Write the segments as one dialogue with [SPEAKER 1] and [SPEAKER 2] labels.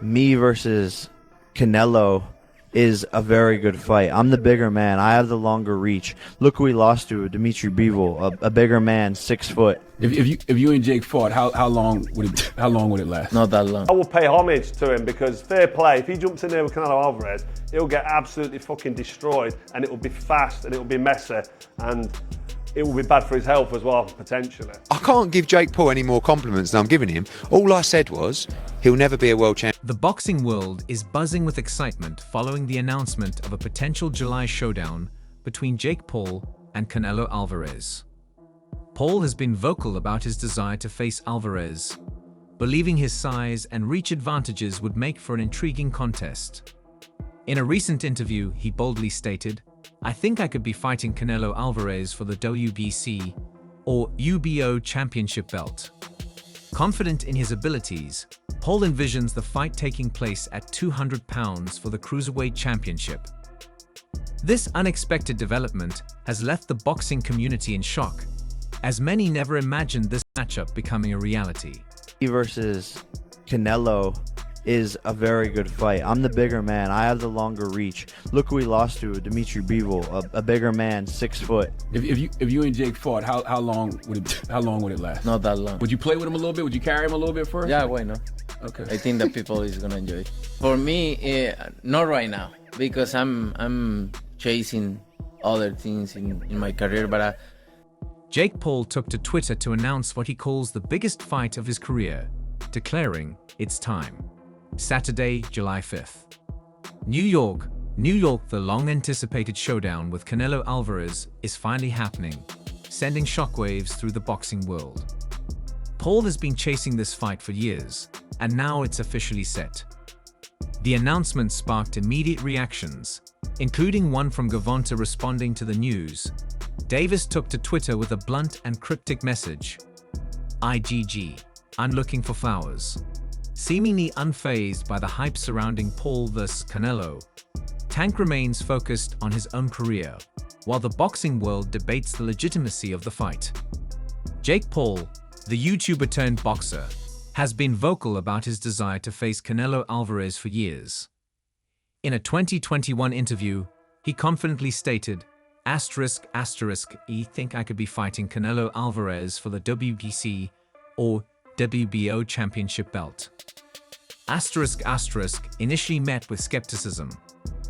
[SPEAKER 1] Me versus Canelo is a very good fight. I'm the bigger man. I have the longer reach. Look who he lost to, Dimitri Bivol, a bigger man, 6 foot.
[SPEAKER 2] If you and Jake fought, how long would it last?
[SPEAKER 3] Not that long.
[SPEAKER 4] I will pay homage to him because fair play. If he jumps in there with Canelo Alvarez, he'll get absolutely fucking destroyed, and it will be fast and it will be messy, and it will be bad for his health as well, potentially.
[SPEAKER 5] I can't give Jake Paul any more compliments than I'm giving him. All I said was, he'll never be a world champion.
[SPEAKER 6] The boxing world is buzzing with excitement following the announcement of a potential July showdown between Jake Paul and Canelo Alvarez. Paul has been vocal about his desire to face Alvarez, believing his size and reach advantages would make for an intriguing contest. In a recent interview, he boldly stated, "I think I could be fighting Canelo Alvarez for the WBC or UBO championship belt." Confident in his abilities, Paul envisions the fight taking place at 200 pounds for the Cruiserweight Championship. This unexpected development has left the boxing community in shock, as many never imagined this matchup becoming a reality.
[SPEAKER 1] Me versus Canelo is a very good fight. I'm the bigger man. I have the longer reach. Look who he lost to, Dimitri Bivol, a bigger man, 6 foot.
[SPEAKER 2] If you and Jake fought, how long would it last?
[SPEAKER 3] Not that long.
[SPEAKER 2] Would you play with him a little bit? Would you carry him a little bit first?
[SPEAKER 3] Yeah, why not?
[SPEAKER 2] Okay.
[SPEAKER 3] I think that people is gonna enjoy it. For me, not right now, because I'm chasing other things in my career, but
[SPEAKER 6] Jake Paul took to Twitter to announce what he calls the biggest fight of his career, declaring it's time. Saturday, July 5th. New York, the long-anticipated showdown with Canelo Alvarez is finally happening, sending shockwaves through the boxing world. Paul has been chasing this fight for years, and now it's officially set. The announcement sparked immediate reactions, including one from Gavonta responding to the news. Davis took to Twitter with a blunt and cryptic message. "IGG, I'm looking for flowers." Seemingly unfazed by the hype surrounding Paul vs. Canelo, Tank remains focused on his own career, while the boxing world debates the legitimacy of the fight. Jake Paul, the YouTuber turned boxer, has been vocal about his desire to face Canelo Alvarez for years. In a 2021 interview, he confidently stated, "I think I could be fighting Canelo Alvarez for the WBC or WBO championship belt." Initially met with skepticism.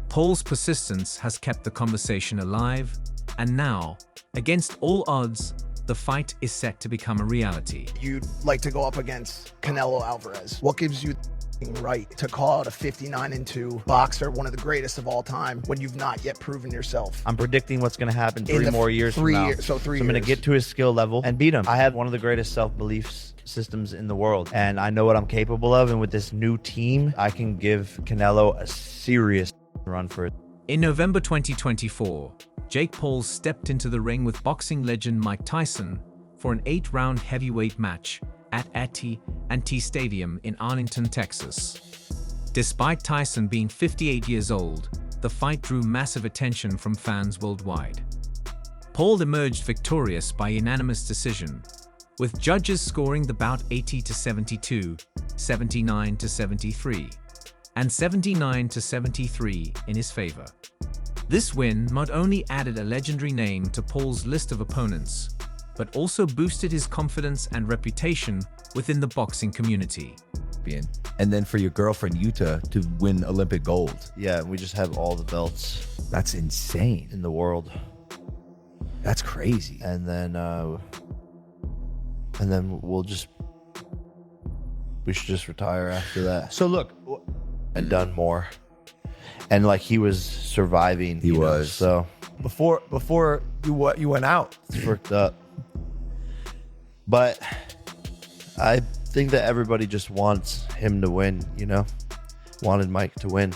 [SPEAKER 6] Paul's persistence has kept the conversation alive, and now, against all odds, the fight is set to become a reality.
[SPEAKER 7] You'd like to go up against Canelo Alvarez. What gives you the right to call out a 59-2 boxer, one of the greatest of all time, when you've not yet proven yourself?
[SPEAKER 1] I'm predicting what's going to happen 3 more years from now.
[SPEAKER 7] So I'm
[SPEAKER 1] going to get to his skill level and beat him. I have one of the greatest self-beliefs systems in the world, and I know what I'm capable of, and with this new team, I can give Canelo a serious run for it.
[SPEAKER 6] In November 2024, Jake Paul stepped into the ring with boxing legend Mike Tyson for an 8-round heavyweight match at AT&T Stadium in Arlington, Texas. Despite Tyson being 58 years old, the fight drew massive attention from fans worldwide. Paul emerged victorious by unanimous decision, with judges scoring the bout 80-72, 79-73, and 79-73 in his favor. This win not only added a legendary name to Paul's list of opponents, but also boosted his confidence and reputation within the boxing community.
[SPEAKER 8] And then for your girlfriend Yuta to win Olympic gold.
[SPEAKER 1] Yeah, we just have all the belts
[SPEAKER 8] That's insane.
[SPEAKER 1] in the world.
[SPEAKER 8] That's crazy.
[SPEAKER 1] And then we should just retire after that.
[SPEAKER 8] So look,
[SPEAKER 1] And done more. And like he was surviving.
[SPEAKER 8] He was.
[SPEAKER 1] So
[SPEAKER 8] before you went out.
[SPEAKER 1] it's worked up. But I think that everybody just wants him to win, wanted Mike to win.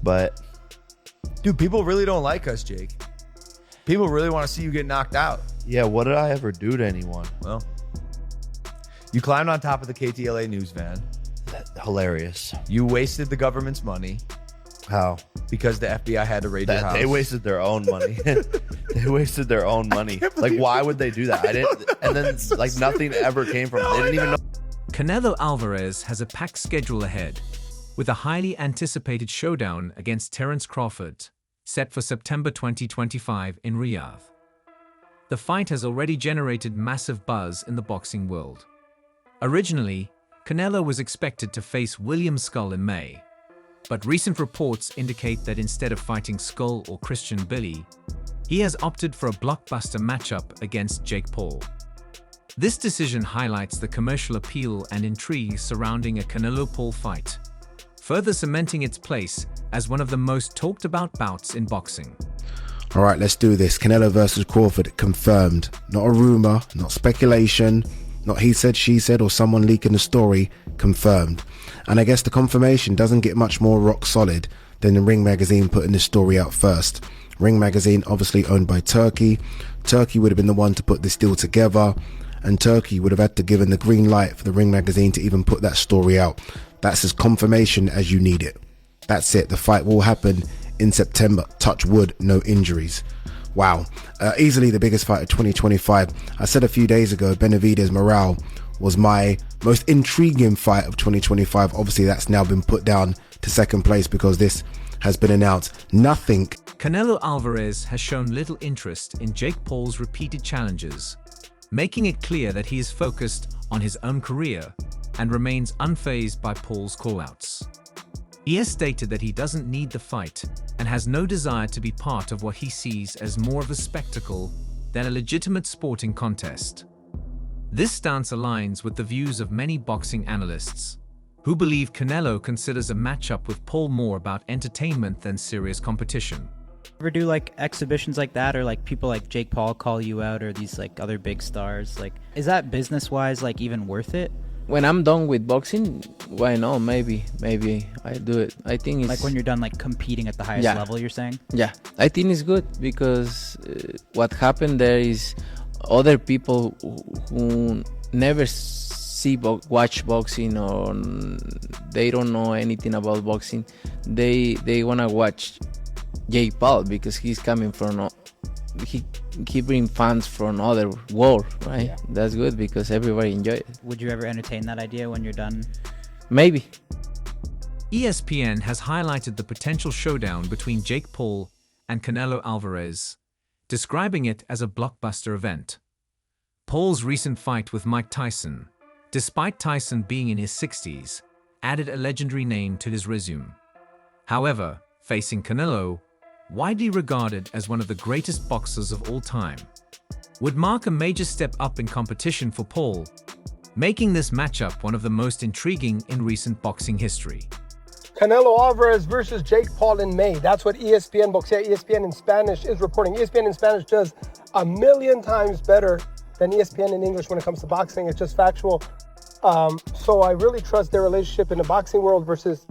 [SPEAKER 1] But
[SPEAKER 8] Dude, people really don't like us, Jake. People really want to see you get knocked out.
[SPEAKER 1] yeah, what did I ever do to anyone?
[SPEAKER 8] Well, you climbed on top of the KTLA news van.
[SPEAKER 1] Hilarious.
[SPEAKER 8] You wasted the government's money
[SPEAKER 1] How?
[SPEAKER 8] because the FBI had to raid your house.
[SPEAKER 1] They wasted their own money. They wasted their own money. Like, why would they do that? I didn't. And then like nothing ever came from it. They didn't even know.
[SPEAKER 6] Canelo Alvarez has a packed schedule ahead, with a highly anticipated showdown against Terence Crawford, set for September 2025 in Riyadh. The fight has already generated massive buzz in the boxing world. Originally, Canelo was expected to face William Skull in May, but recent reports indicate that instead of fighting Skull or Christian Billy, he has opted for a blockbuster matchup against Jake Paul. This decision highlights the commercial appeal and intrigue surrounding a Canelo-Paul fight, further cementing its place as one of the most talked about bouts in boxing.
[SPEAKER 9] All right, let's do this. Canelo versus Crawford confirmed. Not a rumor, not speculation, not he said, she said, or someone leaking the story. Confirmed. And I guess the confirmation doesn't get much more rock solid than the Ring Magazine putting this story out first. Ring Magazine, obviously owned by Turkey. Turkey would have been the one to put this deal together, and Turkey would have had to give the green light for the Ring Magazine to even put that story out. That's as confirmation as you need it. That's it. The fight will happen in September. Touch wood, no injuries. Wow. Easily the biggest fight of 2025. I said a few days ago, Benavidez Morale was my most intriguing fight of 2025. Obviously, that's now been put down to second place because this has been announced. Nothing.
[SPEAKER 6] Canelo Alvarez has shown little interest in Jake Paul's repeated challenges, making it clear that he is focused on his own career and remains unfazed by Paul's callouts. He has stated that he doesn't need the fight and has no desire to be part of what he sees as more of a spectacle than a legitimate sporting contest. This stance aligns with the views of many boxing analysts, who believe Canelo considers a matchup with Paul more about entertainment than serious competition.
[SPEAKER 10] Ever do like exhibitions like that, or like people like Jake Paul call you out, or these like other big stars? Like, is that business-wise like even worth it?
[SPEAKER 3] When I'm done with boxing, why not? Maybe I do it. I think it's
[SPEAKER 10] like when you're done like competing at the highest level, you're saying?
[SPEAKER 3] Yeah, I think it's good because what happened there is other people who never watch boxing, or they don't know anything about boxing, they wanna watch Jake Paul because he's coming from he bring fans from other world, right? Yeah. That's good because everybody enjoy it.
[SPEAKER 10] Would you ever entertain that idea when you're done?
[SPEAKER 3] Maybe.
[SPEAKER 6] ESPN has highlighted the potential showdown between Jake Paul and Canelo Alvarez, describing it as a blockbuster event. Paul's recent fight with Mike Tyson, despite Tyson being in his 60s, added a legendary name to his resume. However, facing Canelo, widely regarded as one of the greatest boxers of all time, would mark a major step up in competition for Paul, making this matchup one of the most intriguing in recent boxing history.
[SPEAKER 11] Canelo Alvarez versus Jake Paul in May. That's what ESPN books. Yeah, ESPN in Spanish is reporting. ESPN in Spanish does 1,000,000 times better than ESPN in English when it comes to boxing. It's just factual. So I really trust their relationship in the boxing world versus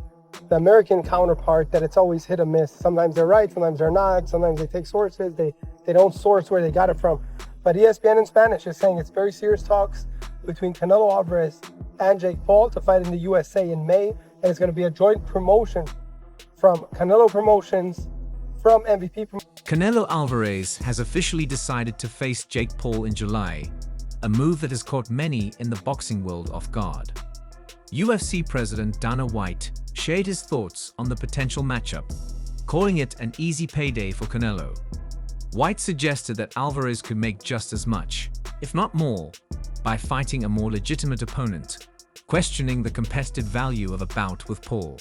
[SPEAKER 11] the American counterpart, that it's always hit or miss. Sometimes they're right, sometimes they're not. Sometimes they take sources, they don't source where they got it from. But ESPN in Spanish is saying it's very serious talks between Canelo Alvarez and Jake Paul to fight in the USA in May. And it's going to be a joint promotion from Canelo Promotions, from MVP Promotions.
[SPEAKER 6] Canelo Alvarez has officially decided to face Jake Paul in July, a move that has caught many in the boxing world off guard. UFC President Dana White shared his thoughts on the potential matchup, calling it an easy payday for Canelo. White suggested that Alvarez could make just as much, if not more, by fighting a more legitimate opponent, questioning the competitive value of a bout with Paul.